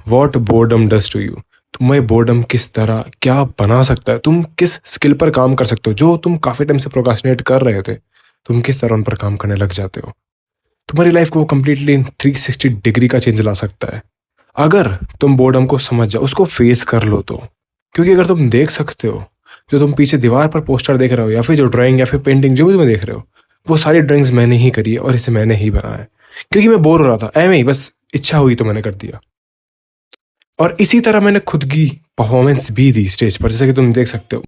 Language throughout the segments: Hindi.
What boredom does to you. तुम्हें बोर्डम किस तरह क्या बना सकता है, तुम किस स्किल पर काम कर सकते हो जो तुम काफ़ी टाइम से प्रोकास्टिनेट कर रहे थे, तुम किस तरह उन पर काम करने लग जाते हो। तुम्हारी लाइफ को वो कम्प्लीटली 360 डिग्री का चेंज ला सकता है अगर तुम बोर्डम को समझ जाओ, उसको फेस कर लो तो। क्योंकि अगर तुम देख सकते हो, जो तुम पीछे दीवार पर पोस्टर देख रहे हो या फिर जो ड्राइंग या फिर पेंटिंग जो भी तुम्हें देख रहे हो, वो सारी ड्राइंग्स मैंने ही करी है और इसे मैंने ही बनाया है। क्योंकि मैं बोर हो रहा था, ऐਵੇਂ ही बस इच्छा हुई तो मैंने कर दिया। और इसी तरह मैंने खुद की परफॉर्मेंस भी दी स्टेज पर, जैसे कि तुम देख सकते हो।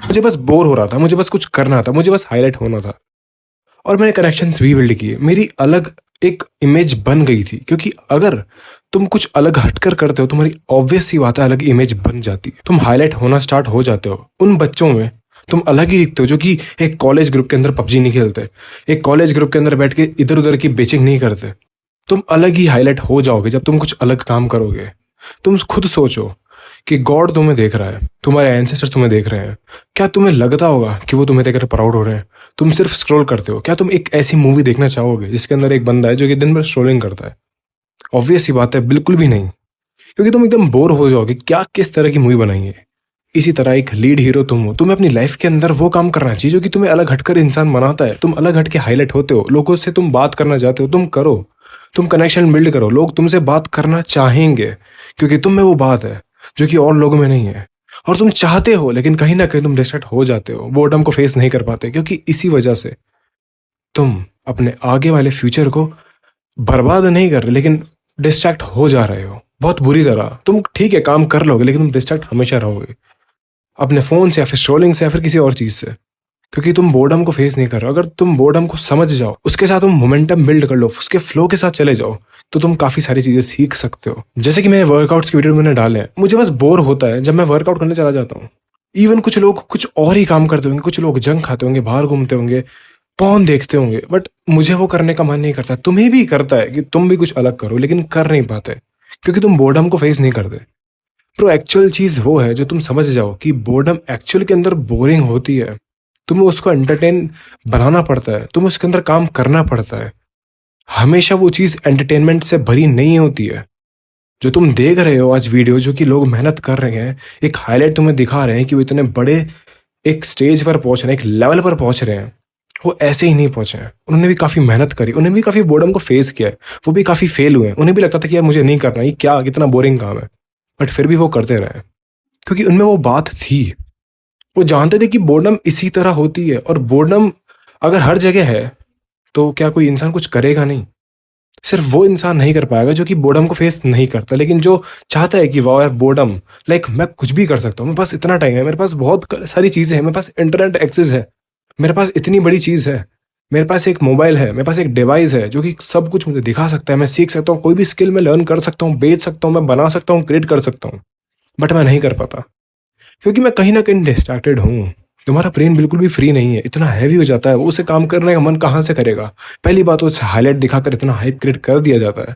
मुझे बस बोर हो रहा था, मुझे बस कुछ करना था, मुझे बस हाईलाइट होना था। और मैंने कनेक्शंस भी बिल्ड किए, मेरी अलग एक इमेज बन गई थी। क्योंकि अगर तुम कुछ अलग हटकर करते हो, तुम्हारी ऑब्वियस सी बात है अलग इमेज बन जाती है, तुम हाईलाइट होना स्टार्ट हो जाते हो। उन बच्चों में तुम अलग ही दिखते हो जो कि एक कॉलेज ग्रुप के अंदर पबजी नहीं खेलते, एक कॉलेज ग्रुप के अंदर बैठ के इधर उधर की बेचिंग नहीं करते। तुम अलग ही हाईलाइट हो जाओगे जब तुम कुछ अलग काम करोगे। तुम खुद सोचो कि गॉड तुम्हें देख रहा है, तुम्हारे एंसेस्टर्स तुम्हें देख रहे हैं। क्या तुम्हें लगता होगा कि वो तुम्हें देखकर प्राउड हो रहे हैं? तुम सिर्फ स्क्रॉल करते हो। क्या तुम एक ऐसी मूवी देखना चाहोगे जिसके अंदर एक बंदा है जो कि दिन भर स्क्रॉलिंग करता है? ऑब्वियस सी बात है, बिल्कुल भी नहीं। क्योंकि तुम एकदम बोर हो जाओगे। क्या किस तरह की मूवी बनाई है? इसी तरह एक लीड हीरो तुम हो, तुम्हें अपनी लाइफ के अंदर वो काम करना चाहिए जो कि तुम्हें अलग हटकर इंसान बनाता है। तुम अलग हट के हाईलाइट होते हो, लोगों से तुम बात करना चाहते हो, तुम करो, तुम कनेक्शन बिल्ड करो। लोग तुमसे बात करना चाहेंगे क्योंकि तुम में वो बात है जो कि और लोगों में नहीं है। और तुम चाहते हो लेकिन कहीं ना कहीं तुम डिस्ट्रैक्ट हो जाते हो, बोर्डम को फेस नहीं कर पाते। क्योंकि इसी वजह से तुम अपने आगे वाले फ्यूचर को बर्बाद नहीं कर रहे लेकिन डिस्ट्रैक्ट हो जा रहे हो बहुत बुरी तरह। तुम ठीक है काम कर लोगे लेकिन तुम डिस्ट्रैक्ट हमेशा रहोगे अपने फोन से या फिर स्ट्रोलिंग से या फिर किसी और चीज से। क्योंकि तुम बोर्डम को फेस नहीं कर रहे हो। अगर तुम बोर्डम को समझ जाओ, उसके साथ तुम मोमेंटम बिल्ड कर लो, उसके फ्लो के साथ चले जाओ, तो तुम काफी सारी चीजें सीख सकते हो। जैसे कि मैंने वर्कआउट्स की वीडियो मैंने डाले हैं, मुझे बस बोर होता है जब मैं वर्कआउट करने चला जाता हूँ। इवन कुछ लोग कुछ और ही काम करते होंगे, कुछ लोग जंक खाते होंगे, बाहर घूमते होंगे, पॉन देखते होंगे, बट मुझे वो करने का मन नहीं करता। तुम्हें भी करता है कि तुम भी कुछ अलग करो लेकिन कर नहीं पाते क्योंकि तुम बोर्डम को फेस नहीं करते। तो एक्चुअल चीज वो है जो तुम समझ जाओ कि बोर्डम एक्चुअल के अंदर बोरिंग होती है। तुम्हें उसको एंटरटेन बनाना पड़ता है, तुम्हें उसके अंदर काम करना पड़ता है। हमेशा वो चीज एंटरटेनमेंट से भरी नहीं होती है। जो तुम देख रहे हो आज वीडियो, जो कि लोग मेहनत कर रहे हैं, एक हाईलाइट तुम्हें दिखा रहे हैं कि वो इतने बड़े एक स्टेज पर पहुंच रहे हैं, एक लेवल पर पहुंच रहे हैं, वो ऐसे ही नहीं पहुंचे हैं। उन्होंने भी काफी मेहनत करी, उन्होंने भी काफी बोर्डम को फेस किया है, वो भी काफी फेल हुए हैं। उन्हें भी लगता था कि यार मुझे नहीं करना, ये क्या कितना बोरिंग काम है, बट फिर भी वो करते रहे क्योंकि उनमें वो बात थी। वो जानते थे कि बोर्डम इसी तरह होती है। और बोर्डम अगर हर जगह है तो क्या कोई इंसान कुछ करेगा नहीं? सिर्फ वो इंसान नहीं कर पाएगा जो कि बोर्डम को फेस नहीं करता, लेकिन जो चाहता है कि वाह यार बोर्डम, लाइक मैं कुछ भी कर सकता हूँ, मेरे पास इतना टाइम है, मेरे पास बहुत सारी चीजें हैं, मेरे पास इंटरनेट एक्सेस है, मेरे पास इतनी बड़ी चीज है, मेरे पास एक मोबाइल है, मेरे पास एक डिवाइस है जो कि सब कुछ मुझे दिखा सकता है। मैं सीख सकता हूँ, कोई भी स्किल मैं लर्न कर सकता हूँ, बेच सकता हूँ, मैं बना सकता हूँ, क्रिएट कर सकता हूँ, बट मैं नहीं कर पाता क्योंकि मैं कहीं ना कहीं डिस्ट्रैक्टेड हूँ। तुम्हारा ब्रेन बिल्कुल भी फ्री नहीं है, इतना हैवी हो जाता है, वो उसे काम करने का मन कहाँ से करेगा? पहली बात, उसे हाईलाइट दिखाकर इतना हाइप क्रिएट कर दिया जाता है,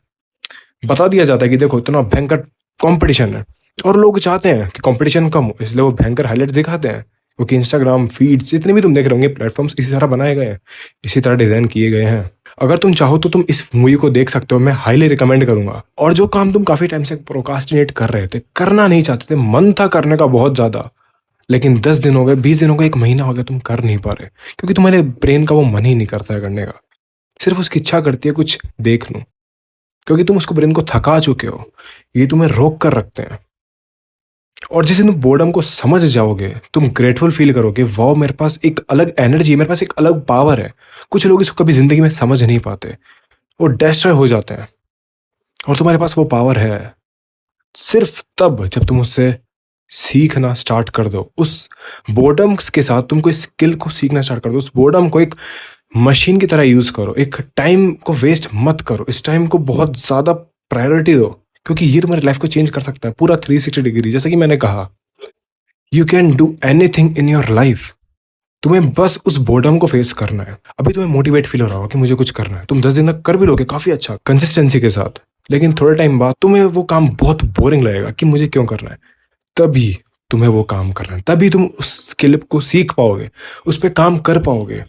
बता दिया जाता है कि देखो इतना भयंकर कंपटीशन है, और लोग चाहते हैं कि कंपटीशन कम हो, इसलिए वो भयंकर हाईलाइट दिखाते हैं। क्योंकि इंस्टाग्राम फीड्स जितने भी तुम देख रहे होंगे, प्लेटफॉर्म्स इसी तरह बनाए गए हैं, इसी तरह डिजाइन किए गए हैं। अगर तुम चाहो तो तुम इस मूवी को देख सकते हो, मैं हाईली रिकमेंड करूंगा। और जो काम तुम काफी टाइम से प्रोकास्टिनेट कर रहे थे, करना नहीं चाहते थे, मन था करने का बहुत ज्यादा, लेकिन 10 दिन हो गए, 20 दिन हो गए, एक महीना हो गया, तुम कर नहीं पा रहे क्योंकि तुम्हारे ब्रेन का वो मन ही नहीं करता है करने का। सिर्फ उसकी इच्छा करती है कुछ देख लूं, क्योंकि तुम उसको ब्रेन को थका चुके हो, ये तुम्हें रोक कर रखते हैं। और जिस दिन तुम बोर्डम को समझ जाओगे, तुम ग्रेटफुल फील करोगे, वाह मेरे पास एक अलग एनर्जी, मेरे पास एक अलग पावर है। कुछ लोग इसको कभी जिंदगी में समझ नहीं पाते, वो डिस्ट्रॉय हो जाते हैं। और तुम्हारे पास वो पावर है सिर्फ तब जब तुम उससे सीखना स्टार्ट कर दो। उस बोर्डम के साथ तुम कोई स्किल को सीखना स्टार्ट कर दो। उस बोर्डम को एक मशीन की तरह यूज करो, एक टाइम को वेस्ट मत करो, इस टाइम को बहुत ज्यादा प्रायोरिटी दो, क्योंकि ये तुम्हारी लाइफ को चेंज कर सकता है पूरा 360 डिग्री। जैसे कि मैंने कहा, you can do anything in your life. तुम्हें बस उस बोर्डम को फेस करना है। अभी तुम्हें मोटिवेट फील हो रहा हो कि मुझे कुछ करना है, तुम 10 दिन तक कर भी लोगे काफी अच्छा कंसिस्टेंसी के साथ। लेकिन थोड़े टाइम बाद तुम्हें वो काम बहुत बोरिंग लगेगा कि मुझे क्यों करना है। तभी तुम्हें वो काम करना है, तभी तुम उस स्किल को सीख पाओगे, उस पर काम कर पाओगे,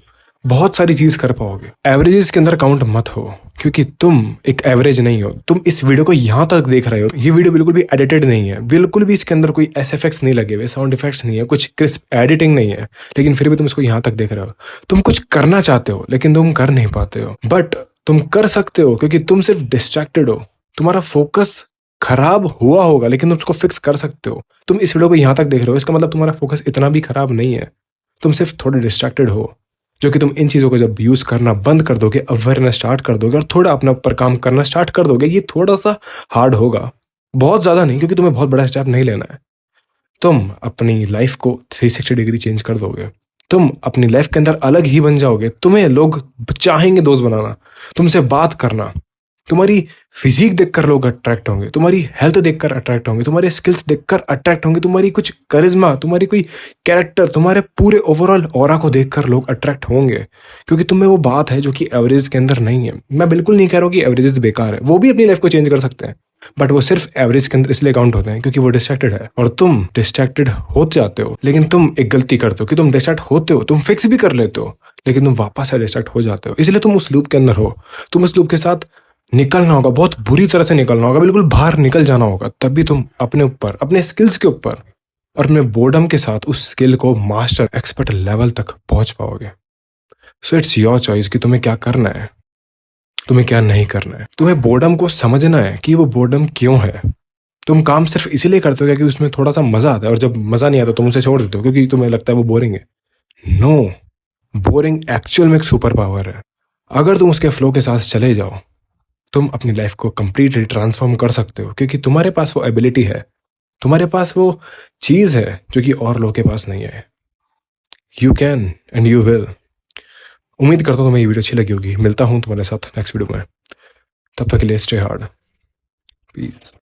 बहुत सारी चीज कर पाओगे। एवरेजेस के अंदर काउंट मत हो, क्योंकि तुम एक एवरेज नहीं हो। तुम इस वीडियो को यहाँ तक देख रहे हो, ये वीडियो बिल्कुल भी एडिटेड नहीं है, बिल्कुल भी इसके अंदर कोई एसएफएक्स नहीं लगे हुए, साउंड इफेक्ट्स नहीं है, कुछ क्रिस्प एडिटिंग नहीं है, लेकिन फिर भी तुम इसको यहाँ तक देख रहे हो। तुम कुछ करना चाहते हो लेकिन तुम कर नहीं पाते हो, बट तुम कर सकते हो क्योंकि तुम सिर्फ डिस्ट्रैक्टेड हो। तुम्हारा फोकस खराब हुआ होगा लेकिन तुम उसको फिक्स कर सकते हो। तुम इस वीडियो को यहाँ तक देख रहे हो, इसका मतलब तुम्हारा फोकस इतना भी खराब नहीं है, तुम सिर्फ थोड़े डिस्ट्रैक्टेड हो। जो कि तुम इन चीज़ों को जब यूज़ करना बंद कर दोगे, अवेयरनेस स्टार्ट कर दोगे और थोड़ा अपने ऊपर काम करना स्टार्ट कर दोगे, ये थोड़ा सा हार्ड होगा, बहुत ज़्यादा नहीं, क्योंकि तुम्हें बहुत बड़ा स्टेप नहीं लेना है। तुम अपनी लाइफ को 360 डिग्री चेंज कर दोगे, तुम अपनी लाइफ के अंदर अलग ही बन जाओगे। तुम्हें लोग चाहेंगे दोस्त बनाना, तुमसे बात करना, तुम्हारी फिजिक देखकर लोग अट्रैक्ट होंगे, तुम्हारी हेल्थ देखकर अट्रैक्ट होंगे, तुम्हारे स्किल्स देखकर अट्रैक्ट होंगे, तुम्हारी कुछ करिश्मा, तुम्हारी कोई कैरेक्टर, तुम्हारे पूरे ओवरऑल ऑरा को देखकर लोग अट्रैक्ट होंगे, क्योंकि तुम्हें वो बात है जो कि एवरेज के अंदर नहीं है। मैं बिल्कुल नहीं कह रहा हूँ कि एवरेजेस बेकार है, वो भी अपनी लाइफ को चेंज कर सकते हैं, बट वो सिर्फ एवरेज के अंदर इसलिए काउंट होते हैं क्योंकि वो डिस्ट्रैक्टेड है, और तुम डिस्ट्रैक्टेड हो जाते हो। लेकिन तुम एक गलती करते हो कि तुम डिस्ट्रैक्ट होते हो, तुम फिक्स भी कर लेते हो, लेकिन तुम वापस से डिस्ट्रैक्ट हो जाते हो। इसलिए तुम उस लूप के अंदर हो, तुम उस लूप के साथ निकलना होगा, बहुत बुरी तरह से निकलना होगा, बिल्कुल बाहर निकल जाना होगा, तभी तुम अपने ऊपर, अपने स्किल्स के ऊपर और अपने बोर्डम के साथ उस स्किल को मास्टर एक्सपर्ट लेवल तक पहुंच पाओगे। सो इट्स योर चॉइस कि तुम्हें क्या करना है, तुम्हें क्या नहीं करना है। तुम्हें बोर्डम को समझना है कि वो बोर्डम क्यों है। तुम काम सिर्फ इसीलिए करते हो क्योंकि उसमें थोड़ा सा मजा आता है, और जब मजा नहीं आता तुम उसे छोड़ देते हो क्योंकि तुम्हें लगता है वो बोरिंग है। नो, बोरिंग एक्चुअल में एक सुपर पावर है। अगर तुम उसके फ्लो के साथ चले जाओ, तुम अपनी लाइफ को कंप्लीटली ट्रांसफॉर्म कर सकते हो, क्योंकि तुम्हारे पास वो एबिलिटी है, तुम्हारे पास वो चीज है जो कि और लोगों के पास नहीं है। You can and you will. उम्मीद करता हूँ तुम्हें ये वीडियो अच्छी लगी होगी। मिलता हूँ तुम्हारे साथ नेक्स्ट वीडियो में, तब तक के लिए स्टे हार्ड, पीस।